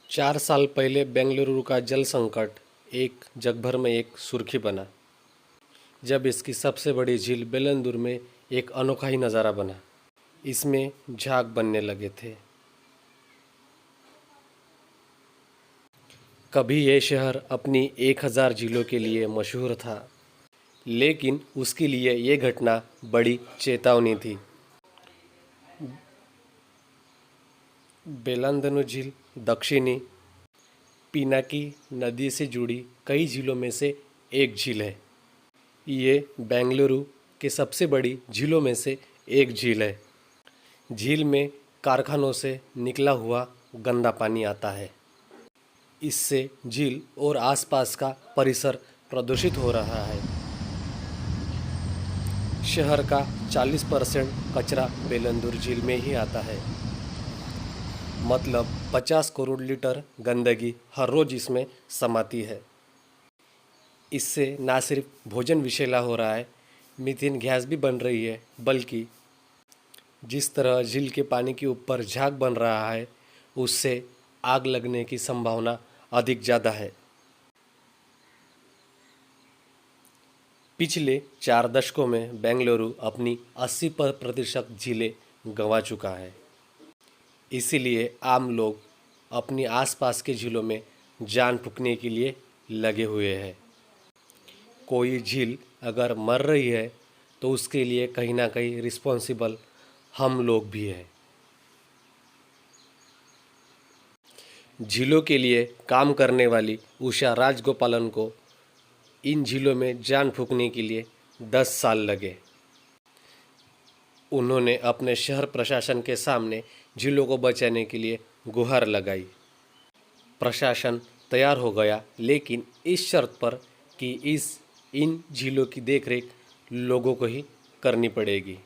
4 साल पहले बेंगलुरु का जल संकट एक जगभर में एक सुर्खी बना, जब इसकी सबसे बड़ी झील बेलंदुर में एक अनोखा ही नज़ारा बना। इसमें झाग बनने लगे थे। कभी यह शहर अपनी 1000 झीलों के लिए मशहूर था, लेकिन उसके लिए ये घटना बड़ी चेतावनी थी। बेलंदनु झील दक्षिणी पिनाकी नदी से जुड़ी कई झीलों में से एक झील है। ये बेंगलुरु के सबसे बड़ी झीलों में से एक झील है। झील में कारखानों से निकला हुआ गंदा पानी आता है। इससे झील और आसपास का परिसर प्रदूषित हो रहा है। शहर का 40% कचरा बेलंदुर झील में ही आता है। मतलब 50 करोड़ लीटर गंदगी हर रोज इसमें समाती है। इससे ना सिर्फ भोजन विषैला हो रहा है, मीथेन गैस भी बन रही है, बल्कि जिस तरह झील के पानी के ऊपर झाग बन रहा है, उससे आग लगने की संभावना अधिक ज़्यादा है। पिछले 4 दशकों में बेंगलुरु अपनी 80% झीलें गंवा चुका है। इसीलिए आम लोग अपनी आसपास के झीलों में जान फूंकने के लिए लगे हुए हैं। कोई झील अगर मर रही है तो उसके लिए कहीं ना कहीं रिस्पॉन्सिबल हम लोग भी हैं। झीलों के लिए काम करने वाली उषा राजगोपालन को इन झीलों में जान फूंकने के लिए 10 साल लगे। उन्होंने अपने शहर प्रशासन के सामने झीलों को बचाने के लिए गुहार लगाई। प्रशासन तैयार हो गया, लेकिन इस शर्त पर कि इन झीलों की देखरेख लोगों को ही करनी पड़ेगी।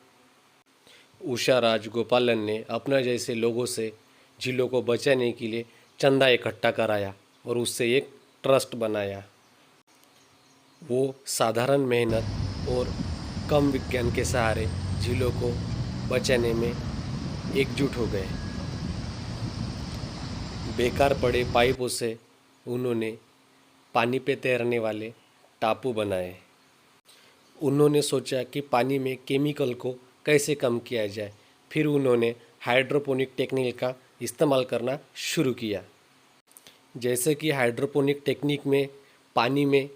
उषा राजगोपालन ने अपने जैसे लोगों से झीलों को बचाने के लिए चंदा इकट्ठा कराया और उससे एक ट्रस्ट बनाया। वो साधारण मेहनत और कम विज्ञान के सहारे झीलों को बचाने में एकजुट हो गए। बेकार पड़े पाइपों से उन्होंने पानी पे तैरने वाले टापू बनाए। उन्होंने सोचा कि पानी में केमिकल को कैसे कम किया जाए। फिर उन्होंने हाइड्रोपोनिक टेक्निक का इस्तेमाल करना शुरू किया। जैसे कि हाइड्रोपोनिक टेक्निक में पानी में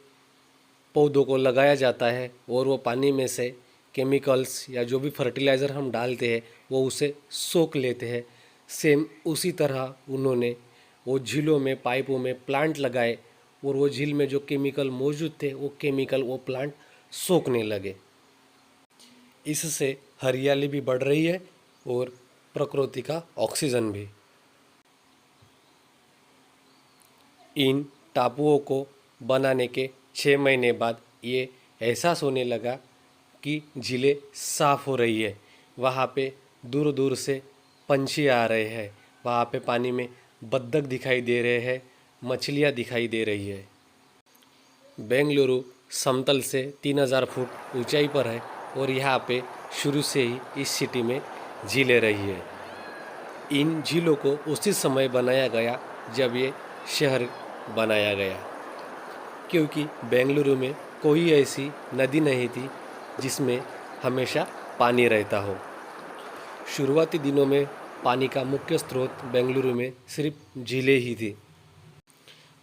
पौधों को लगाया जाता है और वो पानी में से केमिकल्स या जो भी फर्टिलाइज़र हम डालते हैं वो उसे सोख लेते हैं। सेम उसी तरह उन्होंने वो झीलों में पाइपों में प्लांट लगाए और वो झील में जो केमिकल मौजूद थे वो केमिकल वो प्लांट सोखने लगे। इससे हरियाली भी बढ़ रही है और प्रकृति का ऑक्सीजन भी। इन टापुओं को बनाने के 6 महीने बाद ये एहसास होने लगा कि झीलें साफ़ हो रही है। वहाँ पे दूर दूर से पंछी आ रहे हैं, वहाँ पे पानी में बत्तख दिखाई दे रहे हैं, मछलियाँ दिखाई दे रही है। बेंगलुरु समतल से 3000 फुट ऊंचाई पर है और यहाँ पे शुरू से ही इस सिटी में झीलें रही है। इन झीलों को उसी समय बनाया गया जब ये शहर बनाया गया, क्योंकि बेंगलुरु में कोई ऐसी नदी नहीं थी जिसमें हमेशा पानी रहता हो। शुरुआती दिनों में पानी का मुख्य स्रोत बेंगलुरु में सिर्फ झीलें ही थी।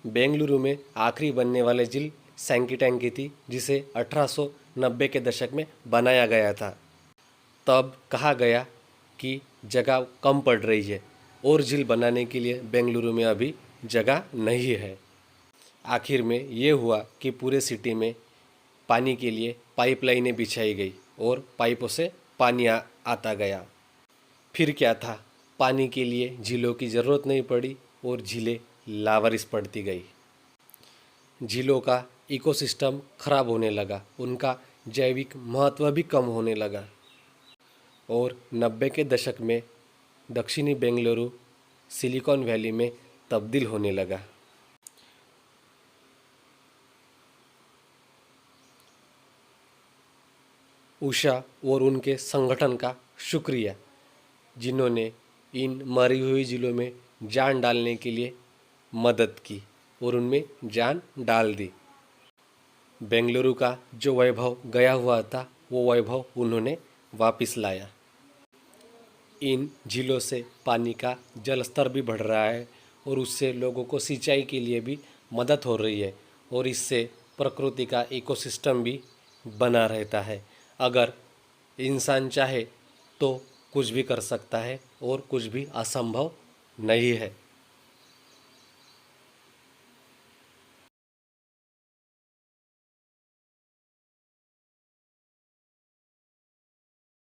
बेंगलुरु में आखिरी बनने वाली झील सैंक्टीटैंकी थी, जिसे 1890 के दशक में बनाया गया था। तब कहा गया कि जगह कम पड़ रही है और झील बनाने के लिए बेंगलुरु में अभी जगह नहीं है। आखिर में ये हुआ कि पूरे सिटी में पानी के लिए पाइपलाइनें बिछाई गई और पाइपों से पानी आता गया। फिर क्या था, पानी के लिए झीलों की ज़रूरत नहीं पड़ी और झीलें लावारिस पड़ती गई। झीलों का इकोसिस्टम खराब होने लगा, उनका जैविक महत्व भी कम होने लगा और 90 के दशक में दक्षिणी बेंगलुरु सिलिकॉन वैली में तब्दील होने लगा। उषा और उनके संगठन का शुक्रिया, जिन्होंने इन मरी हुई झीलों में जान डालने के लिए मदद की और उनमें जान डाल दी। बेंगलुरु का जो वैभव गया हुआ था वो वैभव उन्होंने वापस लाया। इन झीलों से पानी का जल स्तर भी बढ़ रहा है और उससे लोगों को सिंचाई के लिए भी मदद हो रही है और इससे प्रकृति का इकोसिस्टम भी बना रहता है। अगर इंसान चाहे तो कुछ भी कर सकता है और कुछ भी असंभव नहीं है।